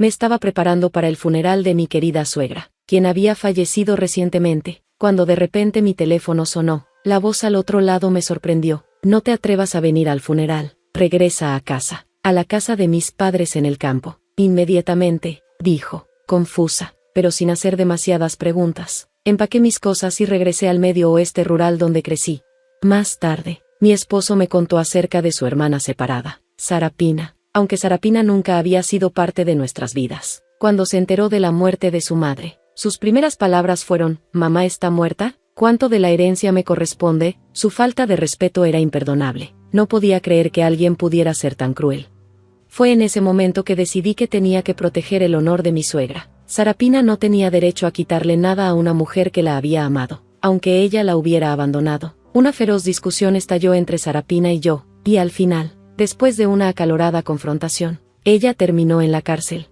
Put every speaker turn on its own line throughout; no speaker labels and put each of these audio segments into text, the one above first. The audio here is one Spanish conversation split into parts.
Me estaba preparando para el funeral de mi querida suegra, quien había fallecido recientemente, cuando de repente mi teléfono sonó. La voz al otro lado me sorprendió. No te atrevas a venir al funeral, regresa a casa, a la casa de mis padres en el campo. Inmediatamente, dijo, confusa, pero sin hacer demasiadas preguntas. Empaqué mis cosas y regresé al medio oeste rural donde crecí. Más tarde, mi esposo me contó acerca de su hermana separada, Sarapina, aunque Sarapina nunca había sido parte de nuestras vidas. Cuando se enteró de la muerte de su madre, sus primeras palabras fueron, ¿mamá está muerta? ¿Cuánto de la herencia me corresponde? Su falta de respeto era imperdonable. No podía creer que alguien pudiera ser tan cruel. Fue en ese momento que decidí que tenía que proteger el honor de mi suegra. Sarapina no tenía derecho a quitarle nada a una mujer que la había amado, aunque ella la hubiera abandonado. Una feroz discusión estalló entre Sarapina y yo, y al final, después de una acalorada confrontación, ella terminó en la cárcel.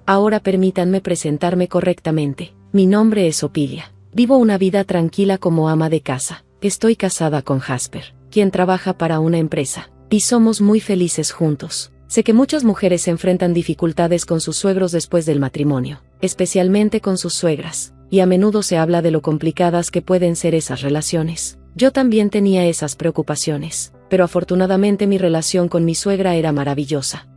Ahora permítanme presentarme correctamente. Mi nombre es Opilia. Vivo una vida tranquila como ama de casa. Estoy casada con Jasper, quien trabaja para una empresa, y somos muy felices juntos. Sé que muchas mujeres enfrentan dificultades con sus suegros después del matrimonio, especialmente con sus suegras, y a menudo se habla de lo complicadas que pueden ser esas relaciones. Yo también tenía esas preocupaciones, pero afortunadamente mi relación con mi suegra era maravillosa.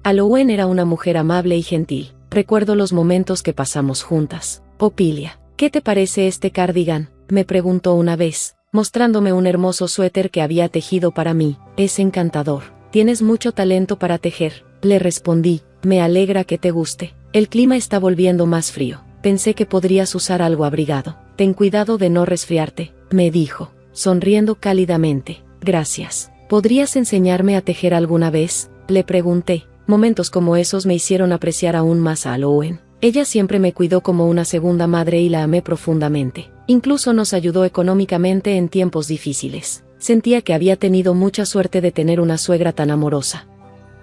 Alouen era una mujer amable y gentil. Recuerdo los momentos que pasamos juntas. Opilia, ¿qué te parece este cardigan?, me preguntó una vez, mostrándome un hermoso suéter que había tejido para mí. Es encantador. Tienes mucho talento para tejer, le respondí. Me alegra que te guste. El clima está volviendo más frío. Pensé que podrías usar algo abrigado. Ten cuidado de no resfriarte, me dijo, sonriendo cálidamente. Gracias. ¿Podrías enseñarme a tejer alguna vez?, le pregunté. Momentos como esos me hicieron apreciar aún más a Alouen. Ella siempre me cuidó como una segunda madre y la amé profundamente. Incluso nos ayudó económicamente en tiempos difíciles. Sentía que había tenido mucha suerte de tener una suegra tan amorosa.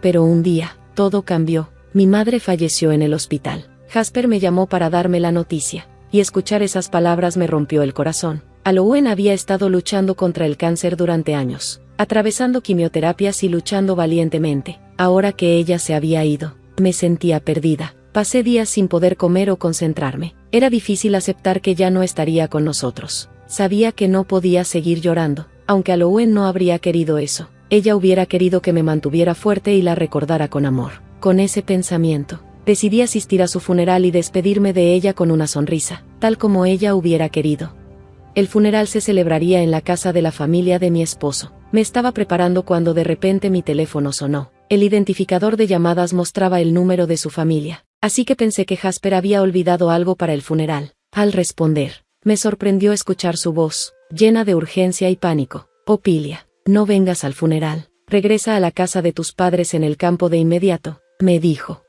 Pero un día, todo cambió. Mi madre falleció en el hospital. Jasper me llamó para darme la noticia, y escuchar esas palabras me rompió el corazón. Alouen había estado luchando contra el cáncer durante años, atravesando quimioterapias y luchando valientemente. Ahora que ella se había ido, me sentía perdida. Pasé días sin poder comer o concentrarme. Era difícil aceptar que ya no estaría con nosotros. Sabía que no podía seguir llorando, aunque Alouen no habría querido eso. Ella hubiera querido que me mantuviera fuerte y la recordara con amor. Con ese pensamiento, decidí asistir a su funeral y despedirme de ella con una sonrisa, tal como ella hubiera querido. El funeral se celebraría en la casa de la familia de mi esposo. Me estaba preparando cuando de repente mi teléfono sonó. El identificador de llamadas mostraba el número de su familia, así que pensé que Jasper había olvidado algo para el funeral. Al responder, me sorprendió escuchar su voz, llena de urgencia y pánico. Opilia, no vengas al funeral. Regresa a la casa de tus padres en el campo de inmediato, me dijo.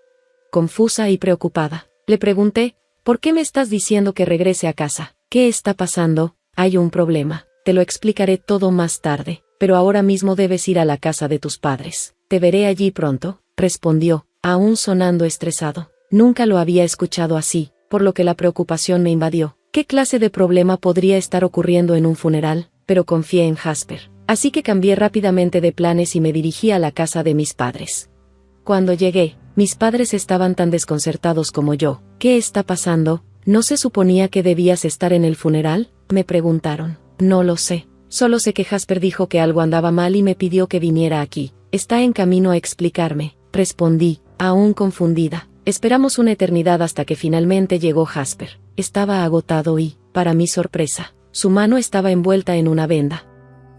Confusa y preocupada, le pregunté, ¿por qué me estás diciendo que regrese a casa? ¿Qué está pasando? Hay un problema. Te lo explicaré todo más tarde, pero ahora mismo debes ir a la casa de tus padres. Te veré allí pronto, respondió, aún sonando estresado. Nunca lo había escuchado así, por lo que la preocupación me invadió. ¿Qué clase de problema podría estar ocurriendo en un funeral? Pero confié en Jasper, así que cambié rápidamente de planes y me dirigí a la casa de mis padres. Cuando llegué, mis padres estaban tan desconcertados como yo. ¿Qué está pasando? ¿No se suponía que debías estar en el funeral?, me preguntaron. No lo sé. Solo sé que Jasper dijo que algo andaba mal y me pidió que viniera aquí. Está en camino a explicarme, respondí, aún confundida. Esperamos una eternidad hasta que finalmente llegó Jasper. Estaba agotado y, para mi sorpresa, su mano estaba envuelta en una venda.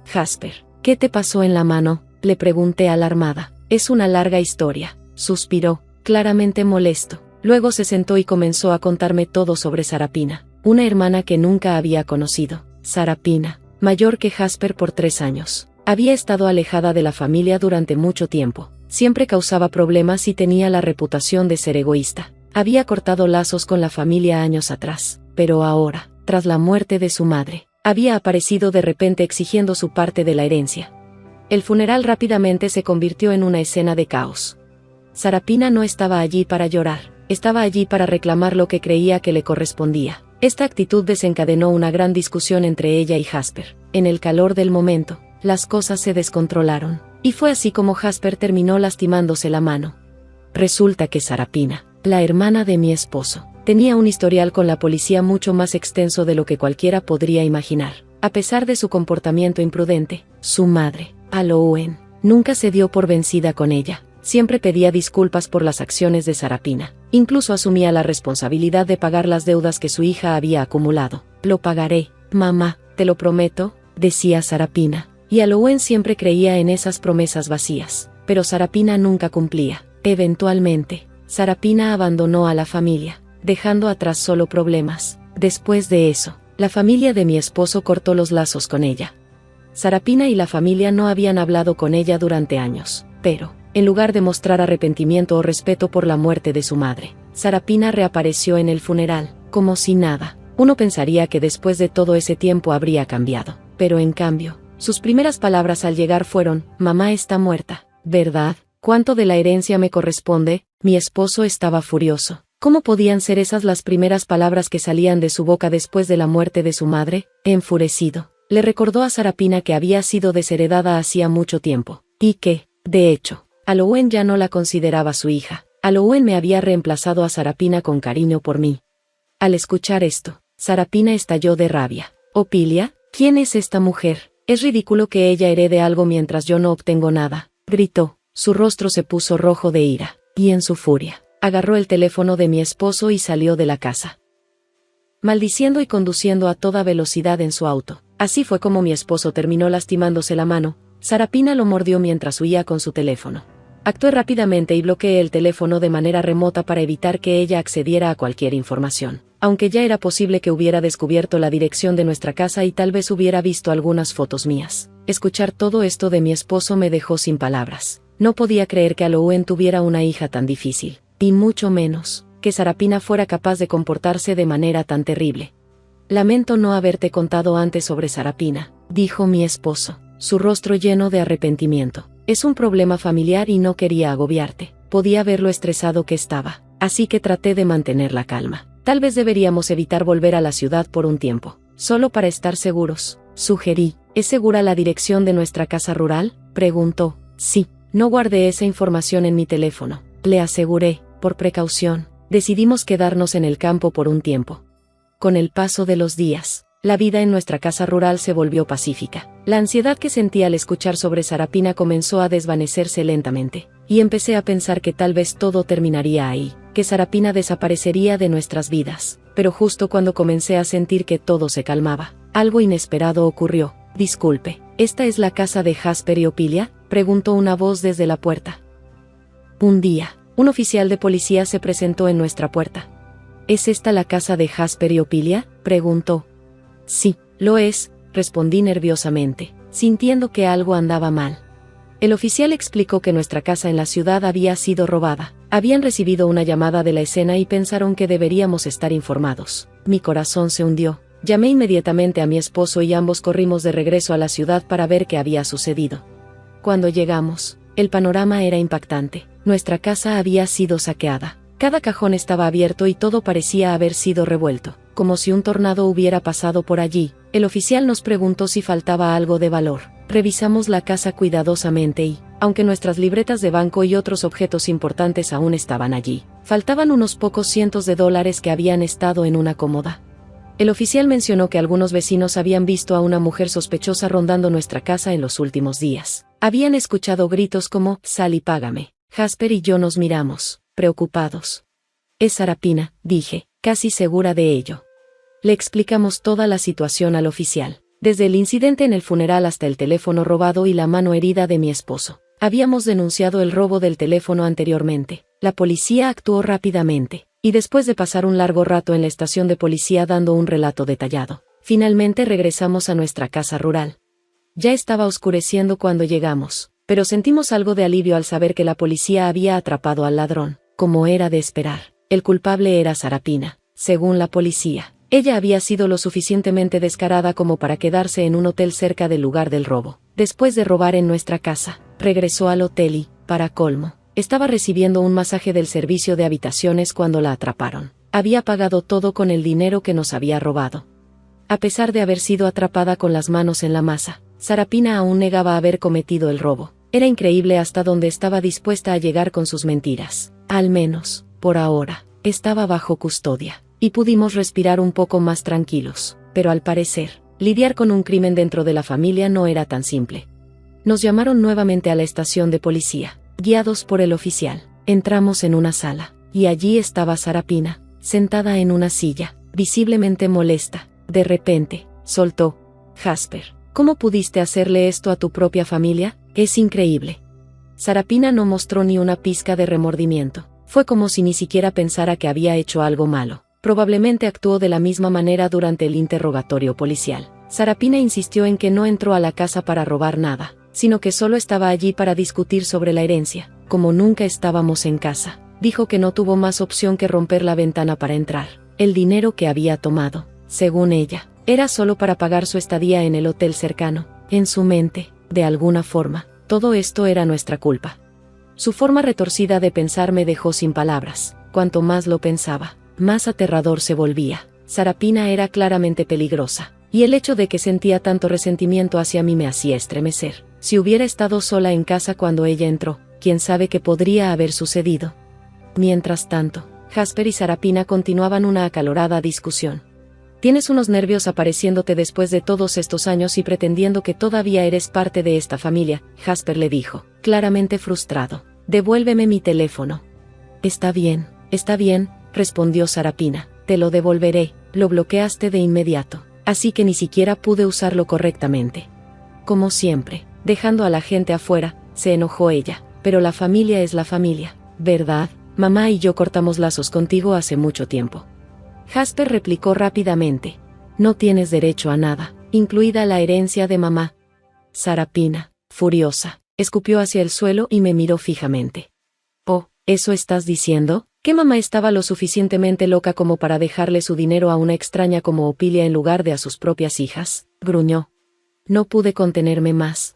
Jasper, ¿qué te pasó en la mano?, le pregunté alarmada. Es una larga historia, suspiró, claramente molesto. Luego se sentó y comenzó a contarme todo sobre Sarapina, una hermana que nunca había conocido. Sarapina, mayor que Jasper por 3 años, había estado alejada de la familia durante mucho tiempo. Siempre causaba problemas y tenía la reputación de ser egoísta. Había cortado lazos con la familia años atrás, pero ahora, tras la muerte de su madre, había aparecido de repente exigiendo su parte de la herencia. El funeral rápidamente se convirtió en una escena de caos. Sarapina no estaba allí para llorar, estaba allí para reclamar lo que creía que le correspondía. Esta actitud desencadenó una gran discusión entre ella y Jasper. En el calor del momento, las cosas se descontrolaron, y fue así como Jasper terminó lastimándose la mano. Resulta que Sarapina la hermana de mi esposo. Tenía un historial con la policía mucho más extenso de lo que cualquiera podría imaginar. A pesar de su comportamiento imprudente, su madre, Halloween, nunca se dio por vencida con ella. Siempre pedía disculpas por las acciones de Sarapina. Incluso asumía la responsabilidad de pagar las deudas que su hija había acumulado. Lo pagaré, mamá, te lo prometo, decía Sarapina. Y Halloween siempre creía en esas promesas vacías. Pero Sarapina nunca cumplía. Eventualmente, Sarapina abandonó a la familia, dejando atrás solo problemas. Después de eso, la familia de mi esposo cortó los lazos con ella. Sarapina y la familia no habían hablado con ella durante años, pero, en lugar de mostrar arrepentimiento o respeto por la muerte de su madre, Sarapina reapareció en el funeral, como si nada. Uno pensaría que después de todo ese tiempo habría cambiado, pero en cambio, sus primeras palabras al llegar fueron: «Mamá está muerta, ¿verdad? ¿Cuánto de la herencia me corresponde?». Mi esposo estaba furioso. ¿Cómo podían ser esas las primeras palabras que salían de su boca después de la muerte de su madre? Enfurecido, le recordó a Sarapina que había sido desheredada hacía mucho tiempo, y que, de hecho, Halloween ya no la consideraba su hija. Halloween me había reemplazado a Sarapina con cariño por mí. Al escuchar esto, Sarapina estalló de rabia. «Opilia, ¿quién es esta mujer? Es ridículo que ella herede algo mientras yo no obtengo nada», gritó. Su rostro se puso rojo de ira, y en su furia, agarró el teléfono de mi esposo y salió de la casa, maldiciendo y conduciendo a toda velocidad en su auto. Así fue como mi esposo terminó lastimándose la mano. Sarapina lo mordió mientras huía con su teléfono. Actué rápidamente y bloqueé el teléfono de manera remota para evitar que ella accediera a cualquier información. Aunque ya era posible que hubiera descubierto la dirección de nuestra casa y tal vez hubiera visto algunas fotos mías. Escuchar todo esto de mi esposo me dejó sin palabras. No podía creer que Halloween tuviera una hija tan difícil, y mucho menos, que Sarapina fuera capaz de comportarse de manera tan terrible. «Lamento no haberte contado antes sobre Sarapina», dijo mi esposo, su rostro lleno de arrepentimiento. «Es un problema familiar y no quería agobiarte. Podía ver lo estresado que estaba, así que traté de mantener la calma. Tal vez deberíamos evitar volver a la ciudad por un tiempo, solo para estar seguros», sugerí. «¿Es segura la dirección de nuestra casa rural?», preguntó. «Sí, no guardé esa información en mi teléfono», le aseguré. «Por precaución, decidimos quedarnos en el campo por un tiempo». Con el paso de los días, la vida en nuestra casa rural se volvió pacífica. La ansiedad que sentí al escuchar sobre Sarapina comenzó a desvanecerse lentamente, y empecé a pensar que tal vez todo terminaría ahí, que Sarapina desaparecería de nuestras vidas. Pero justo cuando comencé a sentir que todo se calmaba, algo inesperado ocurrió. «Disculpe, ¿esta es la casa de Jasper y Opilia?», preguntó una voz desde la puerta. Un día, un oficial de policía se presentó en nuestra puerta. «¿Es esta la casa de Jasper y Opilia?», preguntó. «Sí, lo es», respondí nerviosamente, sintiendo que algo andaba mal. El oficial explicó que nuestra casa en la ciudad había sido robada. Habían recibido una llamada de la escena y pensaron que deberíamos estar informados. Mi corazón se hundió. Llamé inmediatamente a mi esposo y ambos corrimos de regreso a la ciudad para ver qué había sucedido. Cuando llegamos, el panorama era impactante. Nuestra casa había sido saqueada. Cada cajón estaba abierto y todo parecía haber sido revuelto, como si un tornado hubiera pasado por allí. El oficial nos preguntó si faltaba algo de valor. Revisamos la casa cuidadosamente y, aunque nuestras libretas de banco y otros objetos importantes aún estaban allí, faltaban unos pocos cientos de dólares que habían estado en una cómoda. El oficial mencionó que algunos vecinos habían visto a una mujer sospechosa rondando nuestra casa en los últimos días. Habían escuchado gritos como «Sal y págame». Jasper y yo nos miramos, preocupados. «Es Sarapina», dije, casi segura de ello. Le explicamos toda la situación al oficial, desde el incidente en el funeral hasta el teléfono robado y la mano herida de mi esposo. Habíamos denunciado el robo del teléfono anteriormente. La policía actuó rápidamente, y después de pasar un largo rato en la estación de policía dando un relato detallado, finalmente regresamos a nuestra casa rural. Ya estaba oscureciendo cuando llegamos, pero sentimos algo de alivio al saber que la policía había atrapado al ladrón. Como era de esperar, el culpable era Sarapina. Según la policía, ella había sido lo suficientemente descarada como para quedarse en un hotel cerca del lugar del robo. Después de robar en nuestra casa, regresó al hotel y, para colmo, estaba recibiendo un masaje del servicio de habitaciones cuando la atraparon. Había pagado todo con el dinero que nos había robado. A pesar de haber sido atrapada con las manos en la masa, Sarapina aún negaba haber cometido el robo. Era increíble hasta dónde estaba dispuesta a llegar con sus mentiras. Al menos, Por ahora, estaba bajo custodia, y pudimos respirar un poco más tranquilos, pero al parecer, lidiar con un crimen dentro de la familia no era tan simple. Nos llamaron nuevamente a la estación de policía, guiados por el oficial. Entramos en una sala, y allí estaba Sarapina, sentada en una silla, visiblemente molesta. De repente, soltó: Jasper, ¿cómo pudiste hacerle esto a tu propia familia? Es increíble. Sarapina no mostró ni una pizca de remordimiento. Fue como si ni siquiera pensara que había hecho algo malo. Probablemente actuó de la misma manera durante el interrogatorio policial. Sarapina insistió en que no entró a la casa para robar nada, sino que solo estaba allí para discutir sobre la herencia. Como nunca estábamos en casa, dijo que no tuvo más opción que romper la ventana para entrar. El dinero que había tomado, según ella, era solo para pagar su estadía en el hotel cercano. En su mente, de alguna forma, todo esto era nuestra culpa. Su forma retorcida de pensar me dejó sin palabras. Cuanto más lo pensaba, más aterrador se volvía. Sarapina era claramente peligrosa, y el hecho de que sentía tanto resentimiento hacia mí me hacía estremecer. Si hubiera estado sola en casa cuando ella entró, quién sabe qué podría haber sucedido. Mientras tanto, Jasper y Sarapina continuaban una acalorada discusión. Tienes unos nervios apareciéndote después de todos estos años y pretendiendo que todavía eres parte de esta familia, Jasper le dijo, claramente frustrado. Devuélveme mi teléfono. Está bien, respondió Sarapina. Te lo devolveré. Lo bloqueaste de inmediato, así que ni siquiera pude usarlo correctamente. Como siempre, dejando a la gente afuera, se enojó ella. Pero la familia es la familia, ¿verdad? Mamá y yo cortamos lazos contigo hace mucho tiempo. Jasper replicó rápidamente. No tienes derecho a nada, incluida la herencia de mamá. Sarapina, furiosa, escupió hacia el suelo y me miró fijamente. Oh, ¿eso estás diciendo? ¿Que mamá estaba lo suficientemente loca como para dejarle su dinero a una extraña como Opilia en lugar de a sus propias hijas? Gruñó. No pude contenerme más.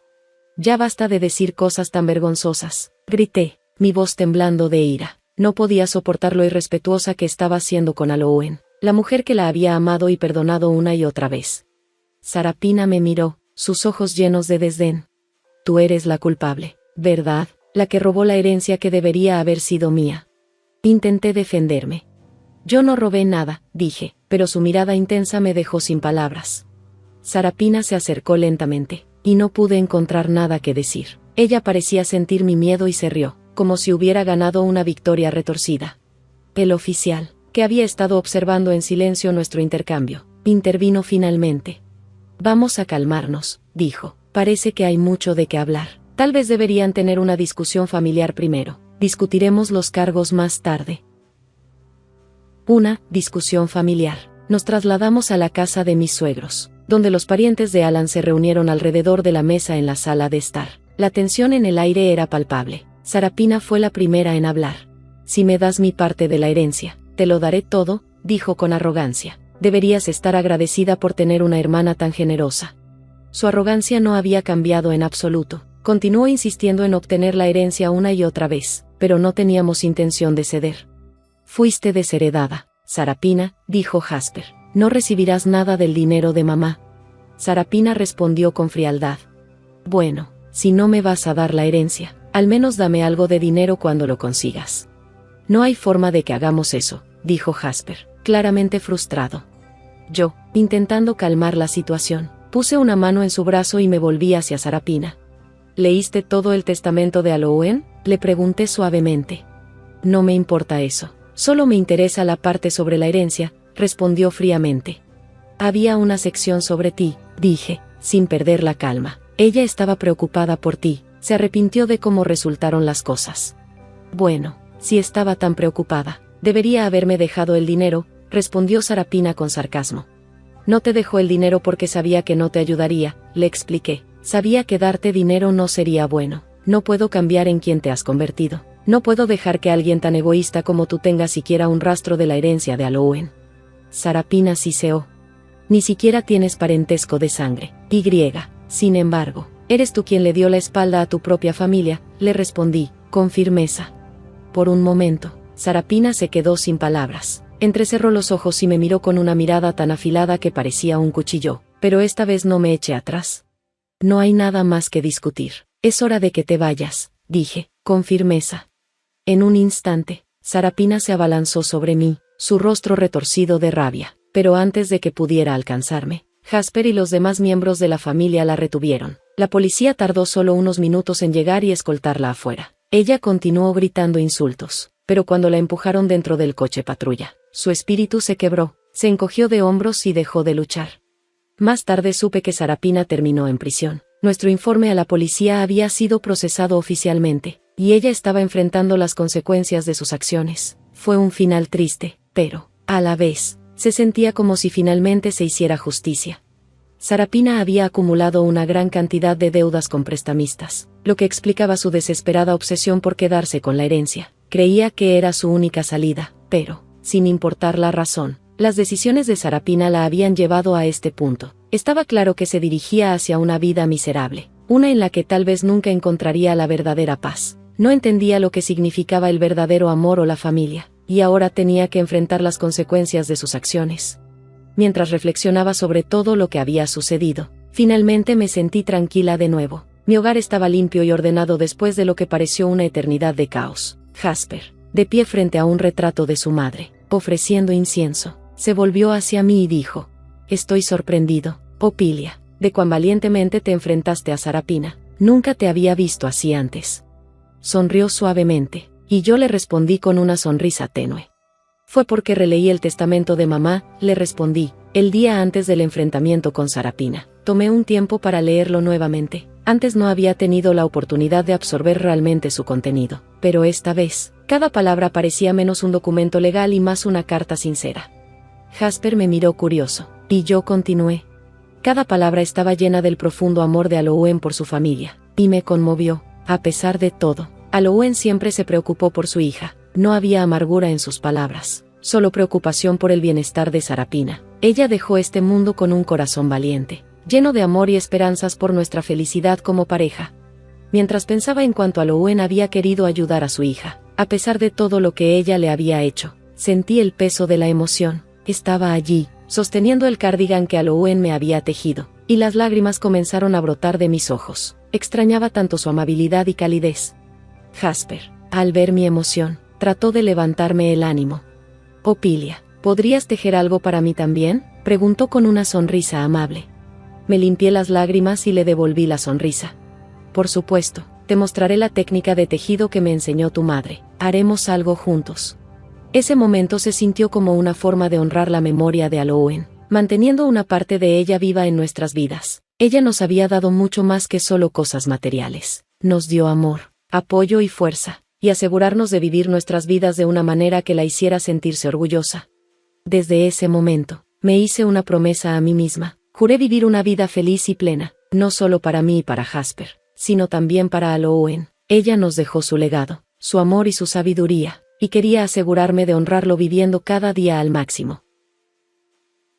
Ya basta de decir cosas tan vergonzosas, grité, mi voz temblando de ira. No podía soportar lo irrespetuosa que estaba siendo con Alouen, la mujer que la había amado y perdonado una y otra vez. Sarapina me miró, sus ojos llenos de desdén. Tú eres la culpable, ¿verdad? La que robó la herencia que debería haber sido mía. Intenté defenderme. Yo no robé nada, dije, pero su mirada intensa me dejó sin palabras. Sarapina se acercó lentamente, y no pude encontrar nada que decir. Ella parecía sentir mi miedo y se rió, como si hubiera ganado una victoria retorcida. El oficial, que había estado observando en silencio nuestro intercambio, intervino finalmente. Vamos a calmarnos, dijo. Parece que hay mucho de qué hablar. Tal vez deberían tener una discusión familiar primero. Discutiremos los cargos más tarde. Una discusión familiar. Nos trasladamos a la casa de mis suegros, donde los parientes de Alan se reunieron alrededor de la mesa en la sala de estar. La tensión en el aire era palpable. Sarapina fue la primera en hablar. Si me das mi parte de la herencia, te lo daré todo, dijo con arrogancia. Deberías estar agradecida por tener una hermana tan generosa. Su arrogancia no había cambiado en absoluto. Continuó insistiendo en obtener la herencia una y otra vez, pero no teníamos intención de ceder. Fuiste desheredada, Sarapina, dijo Jasper. No recibirás nada del dinero de mamá. Sarapina respondió con frialdad. Bueno, si no me vas a dar la herencia, al menos dame algo de dinero cuando lo consigas. No hay forma de que hagamos eso, dijo Jasper, claramente frustrado. Yo, intentando calmar la situación, puse una mano en su brazo y me volví hacia Sarapina. ¿Leíste todo el testamento de Alouen?, le pregunté suavemente. No me importa eso, solo me interesa la parte sobre la herencia, respondió fríamente. Había una sección sobre ti, dije, sin perder la calma. Ella estaba preocupada por ti, se arrepintió de cómo resultaron las cosas. Bueno, si estaba tan preocupada, debería haberme dejado el dinero, respondió Sarapina con sarcasmo. No te dejó el dinero porque sabía que no te ayudaría, le expliqué. Sabía que darte dinero no sería bueno. No puedo cambiar en quien te has convertido. No puedo dejar que alguien tan egoísta como tú tenga siquiera un rastro de la herencia de Alouen. Sarapina siseó. Ni siquiera tienes parentesco de sangre. Y, sin embargo, eres tú quien le dio la espalda a tu propia familia, le respondí, con firmeza. Por un momento, Sarapina se quedó sin palabras. Entrecerró los ojos y me miró con una mirada tan afilada que parecía un cuchillo, pero esta vez no me eché atrás. No hay nada más que discutir. Es hora de que te vayas, dije, con firmeza. En un instante, Sarapina se abalanzó sobre mí, su rostro retorcido de rabia, pero antes de que pudiera alcanzarme, Jasper y los demás miembros de la familia la retuvieron. La policía tardó solo unos minutos en llegar y escoltarla afuera. Ella continuó gritando insultos, pero cuando la empujaron dentro del coche patrulla, su espíritu se quebró, se encogió de hombros y dejó de luchar. Más tarde supe que Sarapina terminó en prisión. Nuestro informe a la policía había sido procesado oficialmente, y ella estaba enfrentando las consecuencias de sus acciones. Fue un final triste, pero, a la vez, se sentía como si finalmente se hiciera justicia. Sarapina había acumulado una gran cantidad de deudas con prestamistas, lo que explicaba su desesperada obsesión por quedarse con la herencia. Creía que era su única salida, pero, sin importar la razón, las decisiones de Sarapina la habían llevado a este punto. Estaba claro que se dirigía hacia una vida miserable, una en la que tal vez nunca encontraría la verdadera paz. No entendía lo que significaba el verdadero amor o la familia, y ahora tenía que enfrentar las consecuencias de sus acciones. Mientras reflexionaba sobre todo lo que había sucedido, finalmente me sentí tranquila de nuevo. Mi hogar estaba limpio y ordenado después de lo que pareció una eternidad de caos. Jasper, de pie frente a un retrato de su madre, ofreciendo incienso, se volvió hacia mí y dijo: «Estoy sorprendido, Opilia, de cuán valientemente te enfrentaste a Sarapina. Nunca te había visto así antes». Sonrió suavemente, y yo le respondí con una sonrisa tenue. «Fue porque releí el testamento de mamá», le respondí, «el día antes del enfrentamiento con Sarapina. Tomé un tiempo para leerlo nuevamente. Antes no había tenido la oportunidad de absorber realmente su contenido, pero esta vez, cada palabra parecía menos un documento legal y más una carta sincera». Jasper me miró curioso, y yo continué. Cada palabra estaba llena del profundo amor de Alouen por su familia, y me conmovió. A pesar de todo, Alouen siempre se preocupó por su hija. No había amargura en sus palabras, solo preocupación por el bienestar de Sarapina. Ella dejó este mundo con un corazón valiente, lleno de amor y esperanzas por nuestra felicidad como pareja. Mientras pensaba en cuánto Alouen había querido ayudar a su hija, a pesar de todo lo que ella le había hecho, sentí el peso de la emoción. Estaba allí, sosteniendo el cardigan que Alouen me había tejido, y las lágrimas comenzaron a brotar de mis ojos. Extrañaba tanto su amabilidad y calidez. Jasper, al ver mi emoción, trató de levantarme el ánimo. «Opilia, ¿podrías tejer algo para mí también?», preguntó con una sonrisa amable. Me limpié las lágrimas y le devolví la sonrisa. «Por supuesto, te mostraré la técnica de tejido que me enseñó tu madre. Haremos algo juntos». Ese momento se sintió como una forma de honrar la memoria de Alouen, manteniendo una parte de ella viva en nuestras vidas. Ella nos había dado mucho más que solo cosas materiales. Nos dio amor, apoyo y fuerza, y asegurarnos de vivir nuestras vidas de una manera que la hiciera sentirse orgullosa. Desde ese momento, me hice una promesa a mí misma. Juré vivir una vida feliz y plena, no solo para mí y para Jasper, sino también para Alouen. Ella nos dejó su legado, su amor y su sabiduría, y quería asegurarme de honrarlo viviendo cada día al máximo.